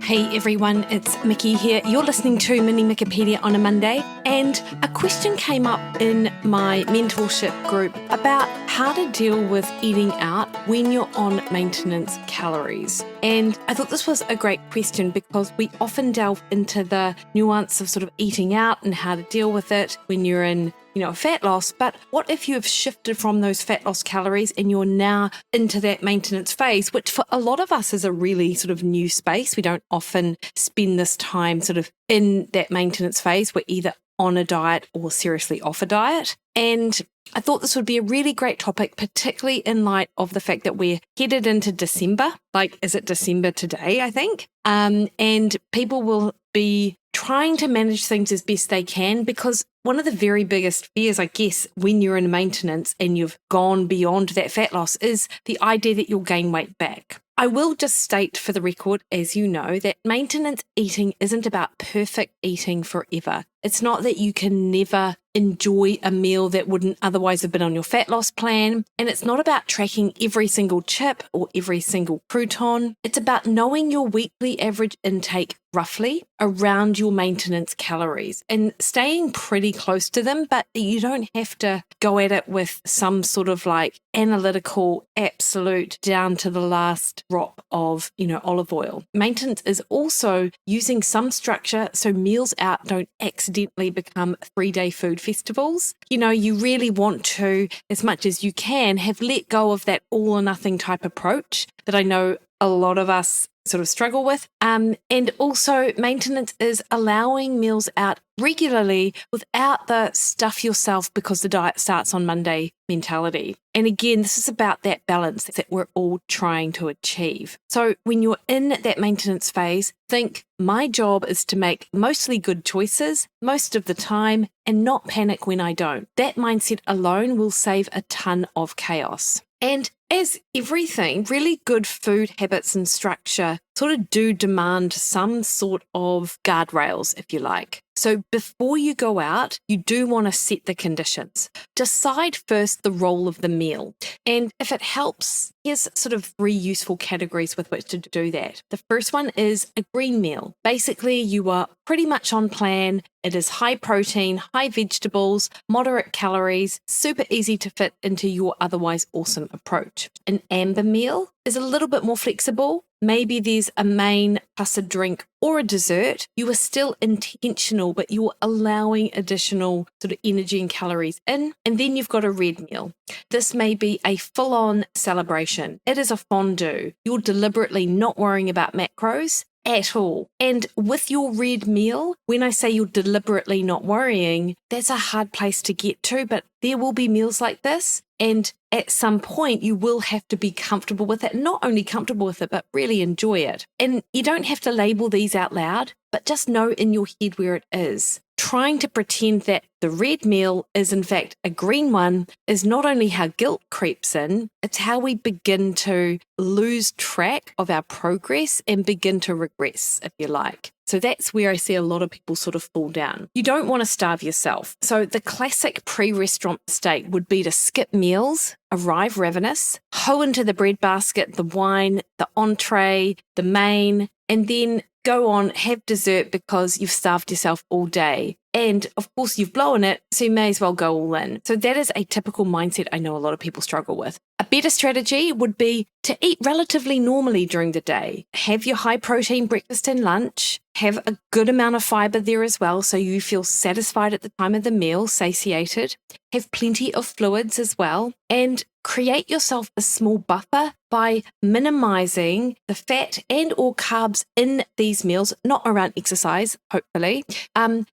Hey everyone, it's Mikki here. You're listening to Mini Mikkipedia on a Monday, and a question came up in my mentorship group about how to deal with eating out when you're on maintenance calories. And I thought this was a great question because we often delve into the nuance of sort of eating out and how to deal with it when you're in fat loss. But what if you have shifted from those fat loss calories and you're now into that maintenance phase, which for a lot of us is a really sort of new space. We don't often spend this time sort of in that maintenance phase. We're either on a diet or seriously off a diet. And I thought this would be a really great topic, particularly in light of the fact that we're headed into December. Is it December today, I think? And people will be trying to manage things as best they can, because one of the very biggest fears, I guess, when you're in maintenance and you've gone beyond that fat loss is the idea that you'll gain weight back. I will just state for the record, as you know, that maintenance eating isn't about perfect eating forever. It's not that you can never enjoy a meal that wouldn't otherwise have been on your fat loss plan. And it's not about tracking every single chip or every single crouton. It's about knowing your weekly average intake roughly around your maintenance calories and staying pretty close to them, but you don't have to go at it with some sort of analytical, absolute, down to the last drop of, olive oil. Maintenance is also using some structure so meals out don't accidentally become 3-day food festivals. You really want to, as much as you can, have let go of that all or nothing type approach that I know a lot of us sort of struggle with. And also maintenance is allowing meals out regularly without the stuff yourself because the diet starts on Monday mentality. And again, this is about that balance that we're all trying to achieve. So when you're in that maintenance phase, think my job is to make mostly good choices most of the time and not panic when I don't. That mindset alone will save a ton of chaos. And as everything, really good food habits and structure sort of do demand some sort of guardrails, if you like. So before you go out, you do want to set the conditions. Decide first the role of the meal. And if it helps, here's sort of 3 useful categories with which to do that. The first one is a green meal. Basically, you are pretty much on plan. It is high protein, high vegetables, moderate calories, super easy to fit into your otherwise awesome approach. An amber meal is a little bit more flexible. Maybe there's a main plus a drink or a dessert. You are still intentional, but you're allowing additional sort of energy and calories in. And then you've got a red meal. This may be a full-on celebration. It is a fondue. You're deliberately not worrying about macros at all. And with your red meal, when I say you're deliberately not worrying, that's a hard place to get to, but there will be meals like this. And at some point, you will have to be comfortable with it, not only comfortable with it, but really enjoy it. And you don't have to label these out loud, but just know in your head where it is. Trying to pretend that the red meal is in fact a green one is not only how guilt creeps in, it's how we begin to lose track of our progress and begin to regress, if you like. So that's where I see a lot of people sort of fall down. You don't want to starve yourself. So the classic pre-restaurant mistake would be to skip meals, arrive ravenous, hoe into the bread basket, the wine, the entree, the main, and then go on, have dessert because you've starved yourself all day. And of course, you've blown it, so you may as well go all in. So that is a typical mindset I know a lot of people struggle with. A better strategy would be to eat relatively normally during the day. Have your high protein breakfast and lunch. Have a good amount of fiber there as well, so you feel satisfied at the time of the meal, satiated. Have plenty of fluids as well. And create yourself a small buffer by minimizing the fat and or carbs in these meals, not around exercise, hopefully.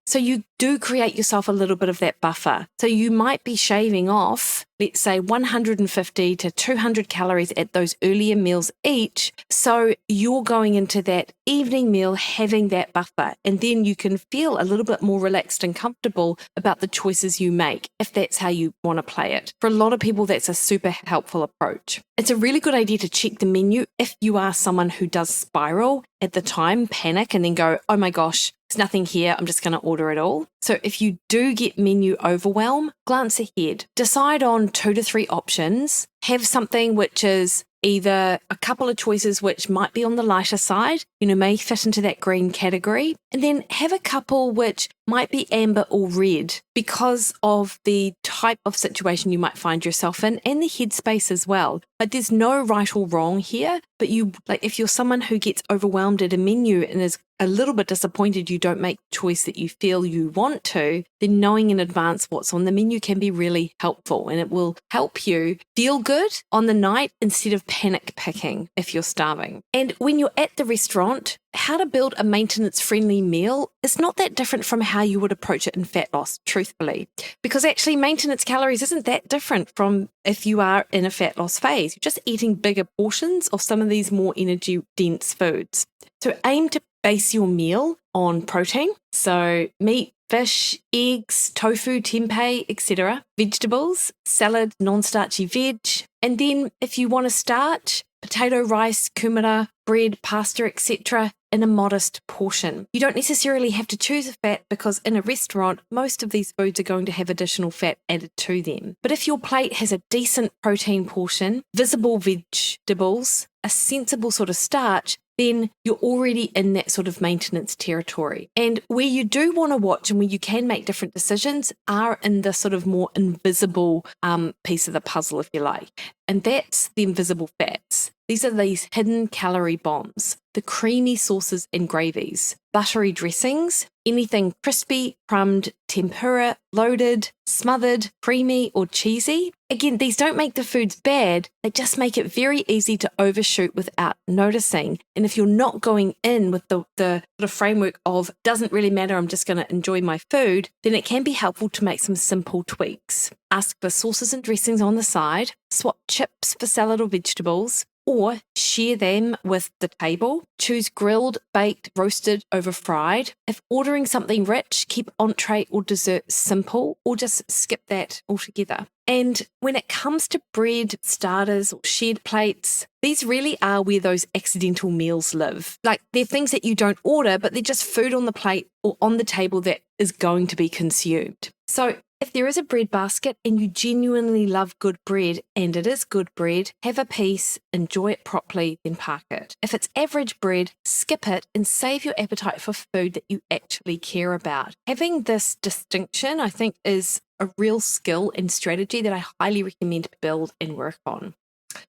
So you do create yourself a little bit of that buffer. So you might be shaving off, let's say 150 to 200 calories at those earlier meals each. So you're going into that evening meal having that buffer, and then you can feel a little bit more relaxed and comfortable about the choices you make, if that's how you want to play it. For a lot of people, that's a super helpful approach. It's a really good idea to check the menu if you are someone who does spiral at the time, panic, and then go, oh my gosh, there's nothing here, I'm just going to order it all. So if you do get menu overwhelm, glance ahead. Decide on 2 to 3 options. Have something which is either a couple of choices which might be on the lighter side, may fit into that green category, and then have a couple which might be amber or red because of the type of situation you might find yourself in and the headspace as well. Like there's no right or wrong here, but if you're someone who gets overwhelmed at a menu and is a little bit disappointed you don't make the choice that you feel you want to, then knowing in advance what's on the menu can be really helpful, and it will help you feel good on the night instead of panic picking if you're starving. And when you're at the restaurant, how to build a maintenance-friendly meal is not that different from how you would approach it in fat loss, truthfully, because actually maintenance calories isn't that different from if you are in a fat loss phase. You're just eating bigger portions of some of these more energy-dense foods. So aim to base your meal on protein, so meat, fish, eggs, tofu, tempeh, etc., vegetables, salad, non-starchy veg, and then if you want to starch, potato, rice, kumara, bread, pasta, etc., in a modest portion. You don't necessarily have to choose a fat because in a restaurant, most of these foods are going to have additional fat added to them. But if your plate has a decent protein portion, visible vegetables, a sensible sort of starch, then you're already in that sort of maintenance territory. And where you do want to watch and where you can make different decisions are in the sort of more invisible piece of the puzzle, if you like. And that's the invisible fats. These are these hidden calorie bombs, the creamy sauces and gravies, buttery dressings, anything crispy, crumbed, tempura, loaded, smothered, creamy, or cheesy. Again, these don't make the foods bad, they just make it very easy to overshoot without noticing. And if you're not going in with the sort of framework of doesn't really matter, I'm just going to enjoy my food, then it can be helpful to make some simple tweaks. Ask for sauces and dressings on the side, swap chips for salad or vegetables, or share them with the table. Choose grilled, baked, roasted over fried. If ordering something rich, keep entree or dessert simple, or just skip that altogether. And when it comes to bread, starters, or shared plates, these really are where those accidental meals live. Like they're things that you don't order, but they're just food on the plate or on the table that is going to be consumed. So if there is a bread basket and you genuinely love good bread, and it is good bread, have a piece, enjoy it properly, then park it. If it's average bread, skip it and save your appetite for food that you actually care about. Having this distinction, I think, is a real skill and strategy that I highly recommend to build and work on.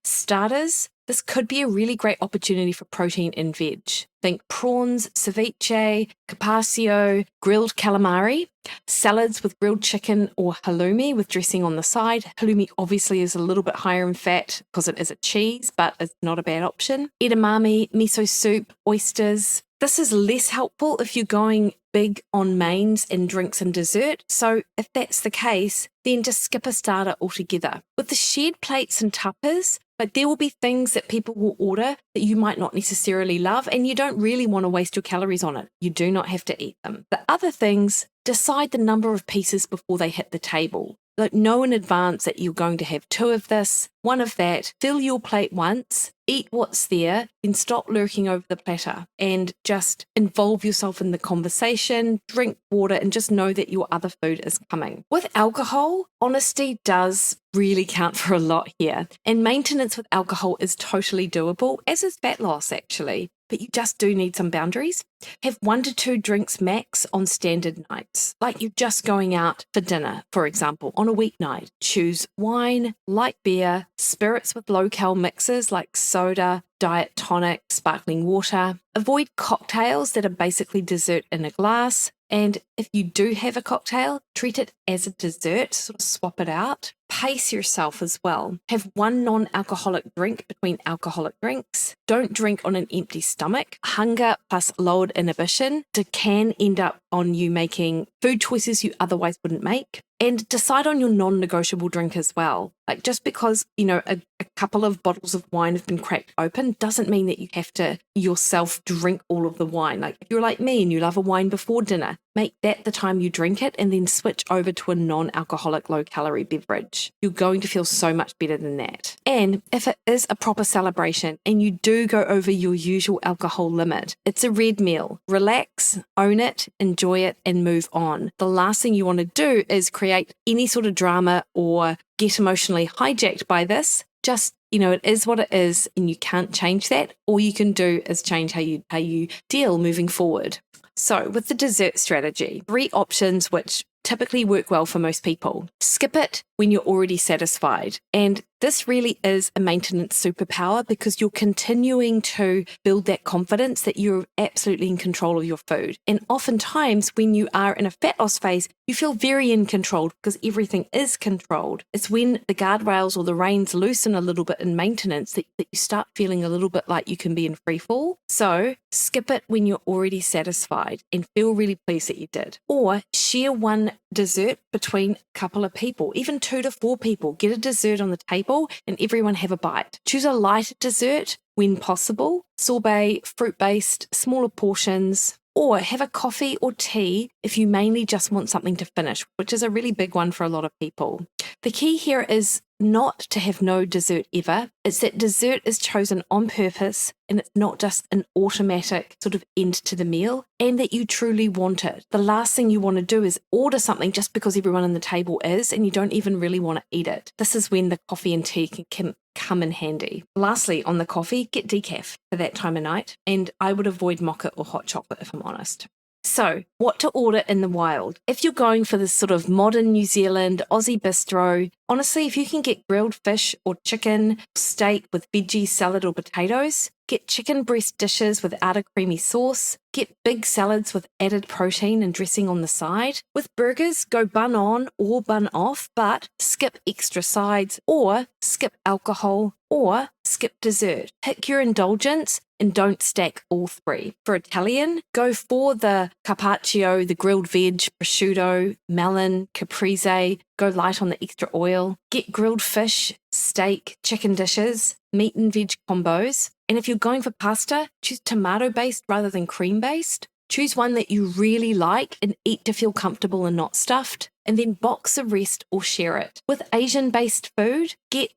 Starters, this could be a really great opportunity for protein and veg. Think prawns, ceviche, carpaccio, grilled calamari, salads with grilled chicken or halloumi with dressing on the side. Halloumi obviously is a little bit higher in fat because it is a cheese, but it's not a bad option. Edamame, miso soup, oysters. This is less helpful if you're going big on mains and drinks and dessert. So if that's the case, then just skip a starter altogether. With the shared plates and tuppers, but there will be things that people will order that you might not necessarily love, and you don't really want to waste your calories on it. You do not have to eat them. The other things, decide the number of pieces before they hit the table. Like know in advance that you're going to have 2 of this, 1 of that, fill your plate once, eat what's there, then stop lurking over the platter and just involve yourself in the conversation, drink water, and just know that your other food is coming. With alcohol, honesty does really count for a lot here. And maintenance with alcohol is totally doable, as is fat loss actually. But you just do need some boundaries. Have 1 to 2 drinks max on standard nights, like you're just going out for dinner, for example, on a weeknight. Choose wine, light beer, spirits with low-cal mixes like soda, diet tonic, sparkling water. Avoid cocktails that are basically dessert in a glass. And if you do have a cocktail, treat it as a dessert, sort of swap it out. Pace yourself as well. Have 1 non-alcoholic drink between alcoholic drinks. Don't drink on an empty stomach. Hunger plus lowered inhibition can end up on you making food choices you otherwise wouldn't make. And decide on your non-negotiable drink as well. Like just because, a couple of bottles of wine have been cracked open doesn't mean that you have to yourself drink all of the wine. Like if you're like me and you love a wine before dinner, make that the time you drink it and then switch over to a non-alcoholic low-calorie beverage. You're going to feel so much better than that. And if it is a proper celebration and you do go over your usual alcohol limit, it's a red meal. Relax, own it, enjoy it, and move on. The last thing you want to do is create any sort of drama or get emotionally hijacked by this. Just it is what it is and you can't change that. All you can do is change how you deal moving forward. So with the dessert strategy, 3 options which typically work well for most people. Skip it when you're already satisfied. And this really is a maintenance superpower because you're continuing to build that confidence that you're absolutely in control of your food. And oftentimes when you are in a fat loss phase, you feel very in control because everything is controlled. It's when the guardrails or the reins loosen a little bit in maintenance that you start feeling a little bit like you can be in free fall. So skip it when you're already satisfied and feel really pleased that you did. Or share one dessert between a couple of people, even 2 to 4 people. Get a dessert on the table and everyone have a bite. Choose a lighter dessert when possible, sorbet, fruit-based, smaller portions, or have a coffee or tea if you mainly just want something to finish, which is a really big one for a lot of people. The key here is not to have no dessert ever. It's that dessert is chosen on purpose and it's not just an automatic sort of end to the meal, and that you truly want it. The last thing you want to do is order something just because everyone on the table is and you don't even really want to eat it. This is when the coffee and tea can come in handy. Lastly, on the coffee, get decaf for that time of night, and I would avoid mocha or hot chocolate if I'm honest. So, what to order in the wild? If you're going for this sort of modern New Zealand, Aussie bistro, honestly, if you can get grilled fish or chicken, steak with veggie, salad or potatoes, get chicken breast dishes without a creamy sauce, get big salads with added protein and dressing on the side. With burgers, go bun on or bun off, but skip extra sides or skip alcohol or skip dessert. Pick your indulgence and don't stack all 3. For Italian, go for the carpaccio, the grilled veg, prosciutto, melon, caprese. Go light on the extra oil. Get grilled fish, steak, chicken dishes, meat and veg combos. And if you're going for pasta, choose tomato-based rather than cream-based. Choose one that you really like and eat to feel comfortable and not stuffed. And then box the rest or share it. With Asian-based food, get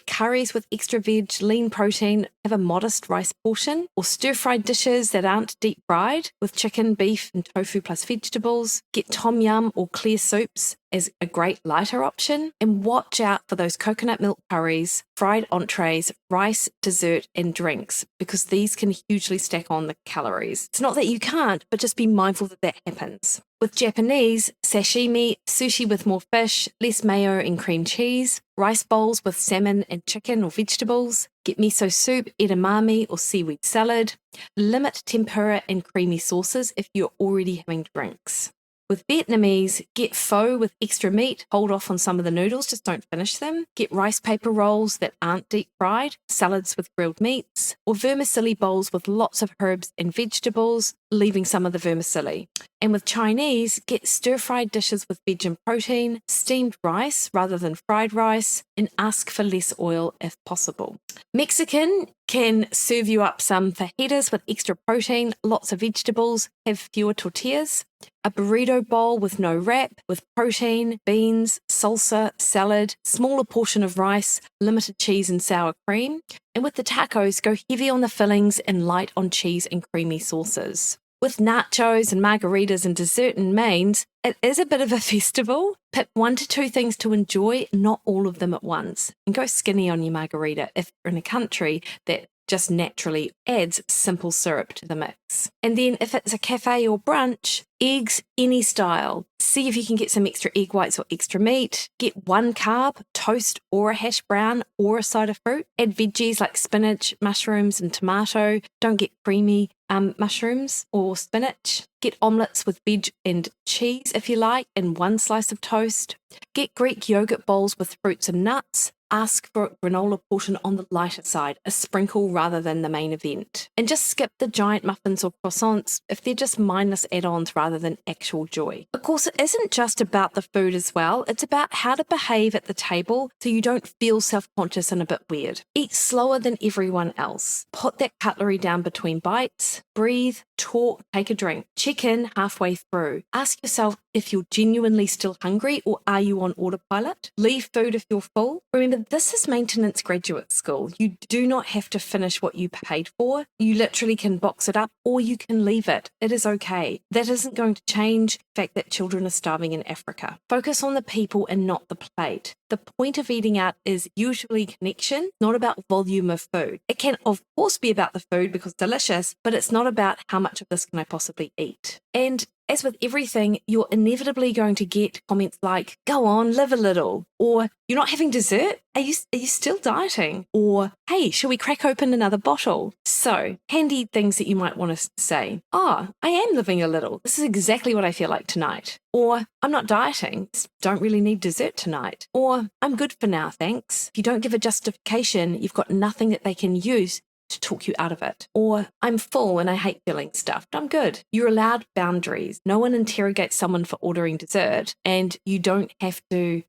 curries with extra veg, lean protein, have a modest rice portion, or stir-fried dishes that aren't deep-fried with chicken, beef, and tofu plus vegetables. Get tom yum or clear soups as a great lighter option, and watch out for those coconut milk curries, fried entrees, rice, dessert, and drinks, because these can hugely stack on the calories. It's not that you can't, but just be mindful that happens. With Japanese, sashimi, sushi with more fish, less mayo and cream cheese, rice bowls with salmon and chicken or vegetables, get miso soup, edamame or seaweed salad, limit tempura and creamy sauces if you're already having drinks. With Vietnamese, get pho with extra meat, hold off on some of the noodles, just don't finish them. Get rice paper rolls that aren't deep fried, salads with grilled meats, or vermicelli bowls with lots of herbs and vegetables, leaving some of the vermicelli. And with Chinese, get stir-fried dishes with veg and protein, steamed rice rather than fried rice, and ask for less oil if possible. Mexican can serve you up some fajitas with extra protein, lots of vegetables, have fewer tortillas. A burrito bowl with no wrap, with protein, beans, salsa, salad, smaller portion of rice, limited cheese and sour cream. And with the tacos, go heavy on the fillings and light on cheese and creamy sauces. With nachos and margaritas and dessert and mains, it is a bit of a festival. Pick 1 to 2 things to enjoy, not all of them at once. And go skinny on your margarita if you're in a country that just naturally adds simple syrup to the mix. And then if it's a cafe or brunch, eggs any style. See if you can get some extra egg whites or extra meat. Get 1 carb, toast or a hash brown or a side of fruit. Add veggies like spinach, mushrooms and tomato. Don't get creamy mushrooms or spinach. Get omelettes with veg and cheese if you like, and 1 slice of toast. Get Greek yogurt bowls with fruits and nuts. Ask for a granola portion on the lighter side, a sprinkle rather than the main event. And just skip the giant muffins or croissants if they're just mindless add-ons rather than actual joy. Of course, it isn't just about the food as well. It's about how to behave at the table so you don't feel self-conscious and a bit weird. Eat slower than everyone else. Put that cutlery down between bites. Breathe, talk, take a drink. Check in halfway through. Ask yourself if you're genuinely still hungry or are you on autopilot. Leave food if you're full. Remember Remember, this is maintenance graduate school. You do not have to finish what you paid for. You literally can box it up or you can leave it. It is okay. That isn't going to change the fact that children are starving in Africa. Focus on the people and not the plate. The point of eating out is usually connection, not about volume of food. It can, of course, be about the food because it's delicious, but it's not about how much of this can I possibly eat. And as with everything, you're inevitably going to get comments like, go on, live a little, or you're not having dessert? Are you still dieting? Or, hey, shall we crack open another bottle? So, handy things that you might want to say. Oh, I am living a little. This is exactly what I feel like tonight. Or, I'm not dieting. Don't really need dessert tonight. Or, I'm good for now, thanks. If you don't give a justification, you've got nothing that they can use to talk you out of it. Or, I'm full and I hate feeling stuffed. I'm good. You're allowed boundaries. No one interrogates someone for ordering dessert, and you don't have to,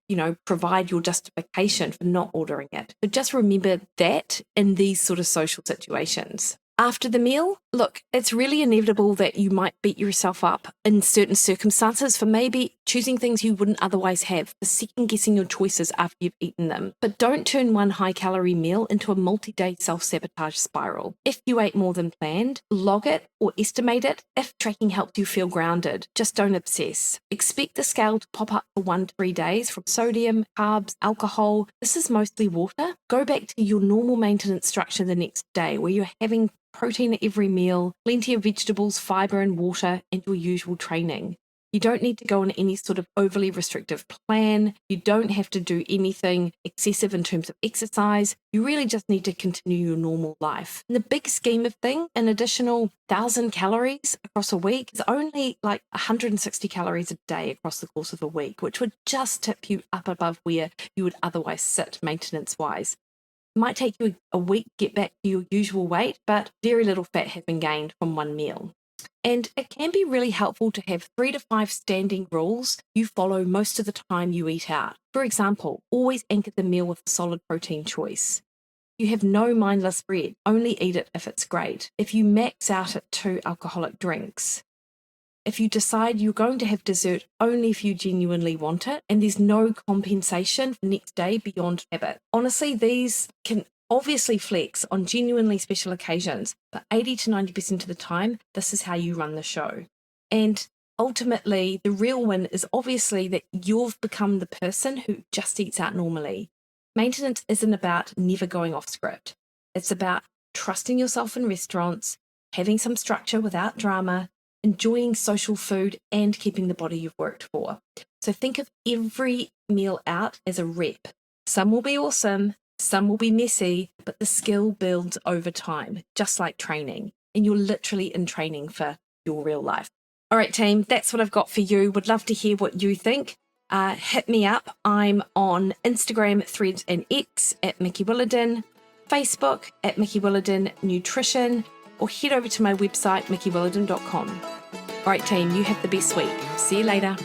provide your justification for not ordering it. So just remember that in these sort of social situations. After the meal, look, it's really inevitable that you might beat yourself up in certain circumstances for maybe choosing things you wouldn't otherwise have, for second-guessing your choices after you've eaten them. But don't turn one high-calorie meal into a multi-day self-sabotage spiral. If you ate more than planned, log it or estimate it if tracking helps you feel grounded. Just don't obsess. Expect the scale to pop up for 1 to 3 days from sodium, carbs, alcohol. This is mostly water. Go back to your normal maintenance structure the next day where you're having protein at every meal, plenty of vegetables, fibre and water, and your usual training. You don't need to go on any sort of overly restrictive plan. You don't have to do anything excessive in terms of exercise. You really just need to continue your normal life. In the big scheme of things, an additional 1,000 calories across a week is only like 160 calories a day across the course of a week, which would just tip you up above where you would otherwise sit maintenance-wise. It might take you a week to get back to your usual weight, but very little fat has been gained from one meal. And it can be really helpful to have 3 to 5 standing rules you follow most of the time you eat out. For example, always anchor the meal with a solid protein choice. You have no mindless bread, only eat it if it's great. If you max out at 2 alcoholic drinks. If you decide you're going to have dessert only if you genuinely want it, and there's no compensation for next day beyond habit. Honestly, these can obviously flex on genuinely special occasions, but 80 to 90% of the time, this is how you run the show. And ultimately, the real win is obviously that you've become the person who just eats out normally. Maintenance isn't about never going off script. It's about trusting yourself in restaurants, having some structure without drama, enjoying social food, and keeping the body you've worked for. So think of every meal out as a rep. Some will be awesome, some will be messy, but the skill builds over time, just like training. And you're literally in training for your real life. All right, team, that's what I've got for you. Would love to hear what you think. Hit me up. I'm on Instagram, Threads, and X at Mikki Williden, Facebook at Mikki Williden Nutrition, or head over to my website, mikkiwilliden.com. All right, team, you have the best week. See you later.